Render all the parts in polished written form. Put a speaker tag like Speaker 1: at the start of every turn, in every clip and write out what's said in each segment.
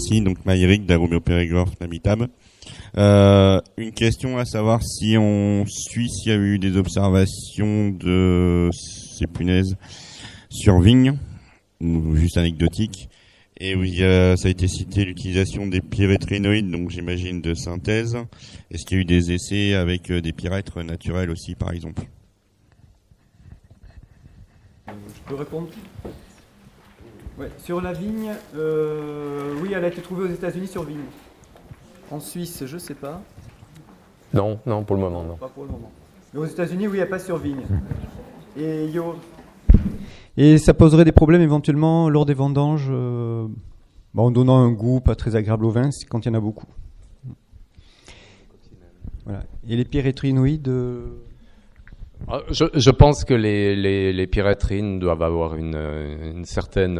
Speaker 1: aussi, donc Maïric d'Aroméopérigorphe Namitab. Une question à savoir si on suit s'il y a eu des observations de ces punaises sur vigne, ou juste anecdotique. Et oui, ça a été cité l'utilisation des pyréthrinoïdes, donc j'imagine de synthèse. Est-ce qu'il y a eu des essais avec des pyrètres naturels aussi, par exemple?
Speaker 2: Je peux répondre? Ouais, sur la vigne, oui, elle a été trouvée aux États-Unis sur vigne. En Suisse, je ne sais pas.
Speaker 3: Non, pour le moment, non.
Speaker 2: Pas pour le moment. Mais aux États-Unis, oui, elle passe sur vigne.
Speaker 4: Et ça poserait des problèmes éventuellement lors des vendanges, en donnant un goût pas très agréable au vin quand il y en a beaucoup. Voilà. Et les pyréthrinoïdes
Speaker 3: Je pense que les pyréthrines doivent avoir une certaine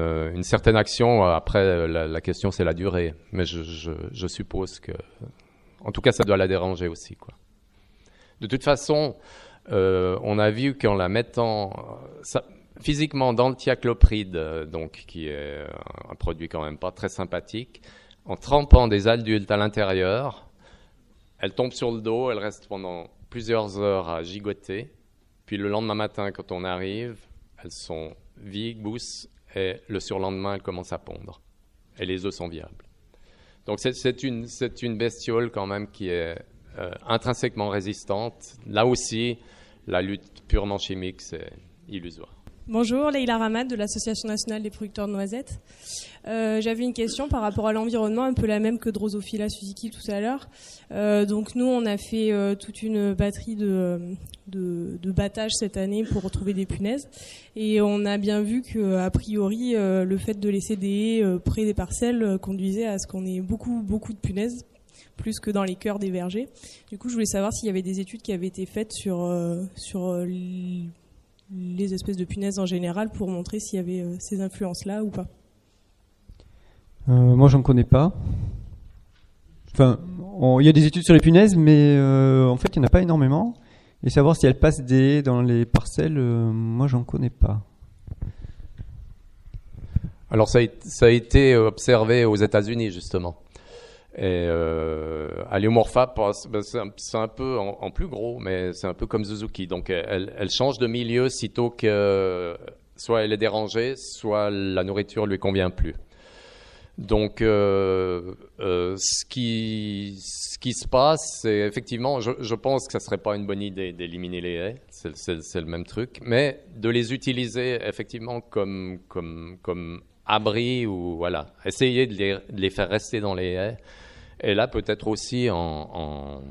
Speaker 3: action. Après, la question, c'est la durée. Mais je suppose que, en tout cas, ça doit la déranger aussi, quoi. De toute façon, on a vu qu'en la mettant physiquement dans le thiaclopride, donc qui est un produit quand même pas très sympathique, en trempant des adultes à l'intérieur, elle tombe sur le dos, elle reste pendant plusieurs heures à gigoter. Puis le lendemain matin, quand on arrive, elles sont vives, bousses, et le surlendemain, elles commencent à pondre. Et les œufs sont viables. Donc c'est une bestiole quand même qui est intrinsèquement résistante. Là aussi, la lutte purement chimique, c'est illusoire.
Speaker 5: Bonjour, Leïla Ramad de l'Association nationale des producteurs de noisettes. J'avais une question par rapport à l'environnement, un peu la même que Drosophila suzuki tout à l'heure. Donc nous, on a fait toute une batterie de battage cette année pour retrouver des punaises. Et on a bien vu qu'a priori, le fait de laisser des haies près des parcelles conduisait à ce qu'on ait beaucoup de punaises, plus que dans les cœurs des vergers. Du coup, je voulais savoir s'il y avait des études qui avaient été faites sur les espèces de punaises en général pour montrer s'il y avait ces influences-là ou pas.
Speaker 4: Moi, j'en connais pas. Enfin, il y a des études sur les punaises, mais en fait, il n'y en a pas énormément. Et savoir si elles passent des haies dans les parcelles, moi, j'en connais pas.
Speaker 3: Alors, ça a été observé aux États-Unis, justement. Et Aleomorpha, c'est un peu en plus gros, mais c'est un peu comme Suzuki. Donc, elle change de milieu sitôt que soit elle est dérangée, soit la nourriture lui convient plus. Donc, ce qui se passe, c'est effectivement, je pense que ça serait pas une bonne idée d'éliminer les haies. C'est le même truc, mais de les utiliser effectivement comme abri ou voilà, essayer de les faire rester dans les haies. Et là, peut-être aussi en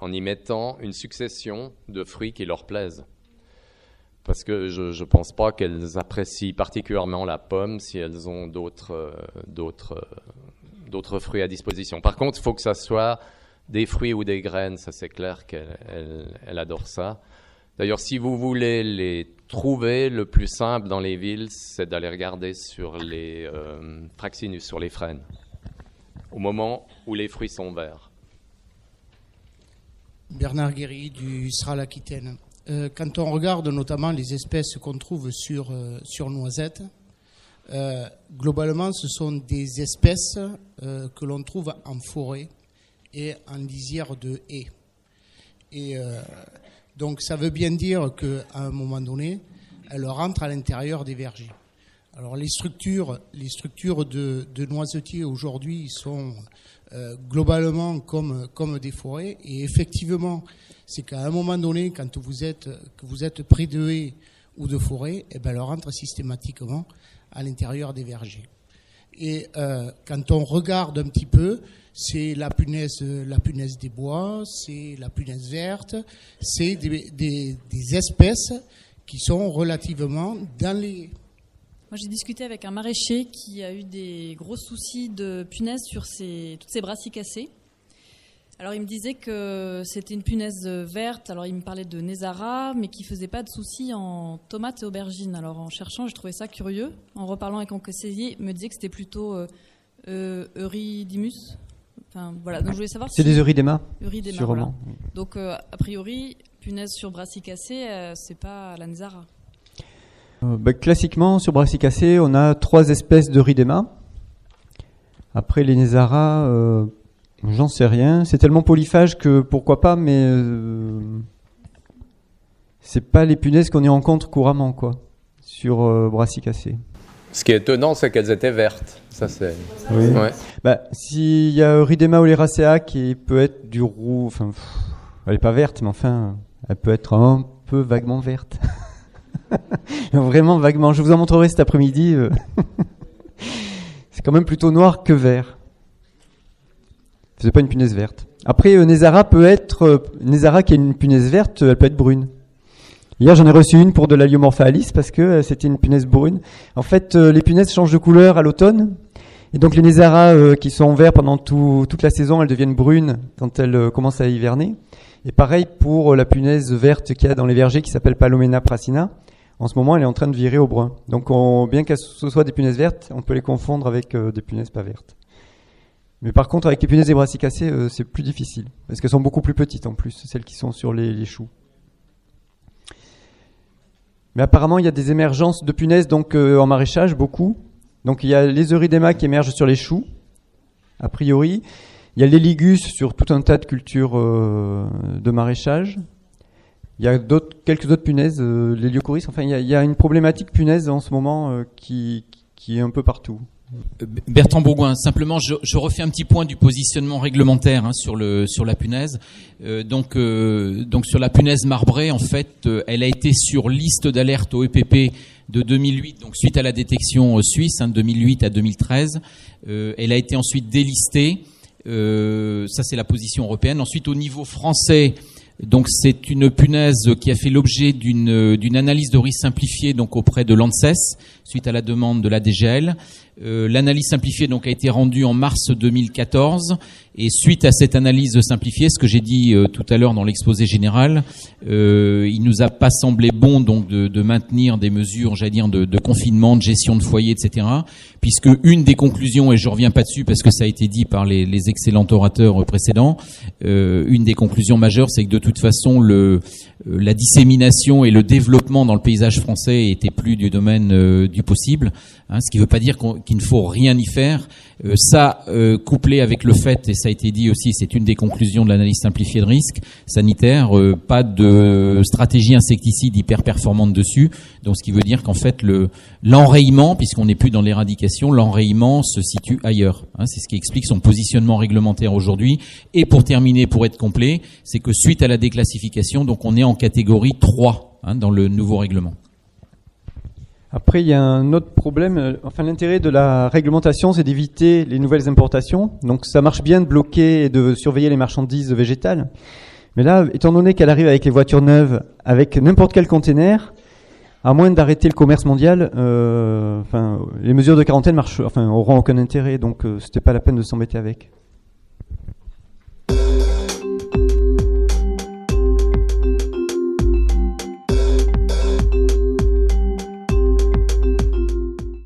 Speaker 3: y mettant une succession de fruits qui leur plaisent. Parce que je ne pense pas qu'elles apprécient particulièrement la pomme si elles ont d'autres fruits à disposition. Par contre, il faut que ça soit des fruits ou des graines. Ça, c'est clair qu'elle adore ça. D'ailleurs, si vous voulez les trouver, le plus simple dans les villes, c'est d'aller regarder sur les fraxinus, sur les frênes, au moment où les fruits sont verts.
Speaker 6: Bernard Guéry du SRAL-Aquitaine. Quand on regarde notamment les espèces qu'on trouve sur noisettes, globalement ce sont des espèces que l'on trouve en forêt et en lisière de haies. Et donc ça veut bien dire qu'à un moment donné, elles rentrent à l'intérieur des vergers. Alors les structures de noisetiers aujourd'hui sont globalement comme des forêts, et effectivement c'est qu'à un moment donné, quand vous êtes près de haies ou de forêts, eh ben, elles rentrent systématiquement à l'intérieur des vergers. Et quand on regarde un petit peu, c'est la punaise des bois, c'est la punaise verte, c'est des espèces qui sont relativement dans les...
Speaker 7: Moi, j'ai discuté avec un maraîcher qui a eu des gros soucis de punaises sur toutes ses brassicacées. Alors, il me disait que c'était une punaise verte. Alors, il me parlait de Nesara, mais qui faisait pas de soucis en tomates et aubergines. Alors, en cherchant, j'ai trouvé ça curieux. En reparlant avec mon conseiller, il me disait que c'était plutôt Eurydimus. Enfin, voilà. Donc, je voulais savoir
Speaker 4: c'est des Eurydiema.
Speaker 7: Eurydiema,
Speaker 4: sûrement.
Speaker 7: voilà. Donc, a priori, punaise sur brassicacée, c'est pas la Nesara.
Speaker 4: Classiquement, sur brassicacée, on a 3 espèces d'Eurydiema. Après les Nézara, j'en sais rien. C'est tellement polyphage que pourquoi pas, mais c'est pas les punaises qu'on y rencontre couramment, quoi, sur brassicacées.
Speaker 3: Ce qui est étonnant, c'est qu'elles étaient vertes. Ça, c'est...
Speaker 4: Oui.
Speaker 3: Ouais.
Speaker 4: Bah, s'il y a Eridema oleracea qui peut être du roux, enfin, elle est pas verte, mais enfin, elle peut être un peu vaguement verte. Vraiment vaguement. Je vous en montrerai cet après-midi. C'est quand même plutôt noir que vert. C'est pas une punaise verte. Après, Nézara peut être, Nézara qui est une punaise verte, elle peut être brune. Hier, j'en ai reçu une pour de l'Haliomorpha alice parce que c'était une punaise brune. En fait, les punaises changent de couleur à l'automne. Et donc, les Nézara qui sont verts pendant toute la saison, elles deviennent brunes quand elles commencent à hiverner. Et pareil pour la punaise verte qu'il y a dans les vergers qui s'appelle Palomena prasina. En ce moment, elle est en train de virer au brun. Donc, bien que ce soit des punaises vertes, on peut les confondre avec des punaises pas vertes. Mais par contre, avec les punaises des brassicacées, c'est plus difficile. Parce qu'elles sont beaucoup plus petites en plus, celles qui sont sur les choux. Mais apparemment, il y a des émergences de punaises donc, en maraîchage, beaucoup. Donc il y a les Eridema qui émergent sur les choux, a priori. Il y a les Ligus sur tout un tas de cultures de maraîchage. Il y a quelques autres punaises, les Liocoris. Enfin, il y a une problématique punaise en ce moment qui est un peu partout.
Speaker 8: Bertrand Bourgoin, simplement je refais un petit point du positionnement réglementaire sur la punaise. Donc sur la punaise marbrée, en fait, elle a été sur liste d'alerte au EPP de 2008, donc suite à la détection suisse, de 2008 à 2013. Elle a été ensuite délistée. Ça, c'est la position européenne. Ensuite, au niveau français, donc c'est une punaise qui a fait l'objet d'une analyse de risque simplifiée donc auprès de l'ANSES suite à la demande de la DGL. L'analyse simplifiée donc a été rendue en mars 2014 et suite à cette analyse simplifiée, ce que j'ai dit tout à l'heure dans l'exposé général, il nous a pas semblé bon donc de maintenir des mesures, j'allais dire de confinement, de gestion de foyer, etc. Puisque une des conclusions, et je reviens pas dessus parce que ça a été dit par les excellents orateurs précédents, une des conclusions majeures, c'est que de toute façon la dissémination et le développement dans le paysage français était plus du domaine du possible. Ce qui ne veut pas dire qu'il ne faut rien y faire. Ça, couplé avec le fait, et ça a été dit aussi, c'est une des conclusions de l'analyse simplifiée de risque sanitaire, pas de stratégie insecticide hyper performante dessus. Donc, ce qui veut dire qu'en fait, l'enrayement, puisqu'on n'est plus dans l'éradication, l'enrayement se situe ailleurs. C'est ce qui explique son positionnement réglementaire aujourd'hui. Et pour terminer, pour être complet, c'est que suite à la déclassification, donc on est en catégorie 3 dans le nouveau règlement.
Speaker 4: Après, il y a un autre problème. Enfin, l'intérêt de la réglementation, c'est d'éviter les nouvelles importations. Donc, ça marche bien de bloquer et de surveiller les marchandises végétales. Mais là, étant donné qu'elle arrive avec les voitures neuves, avec n'importe quel container, à moins d'arrêter le commerce mondial, les mesures de quarantaine auront aucun intérêt. Donc, c'était pas la peine de s'embêter avec.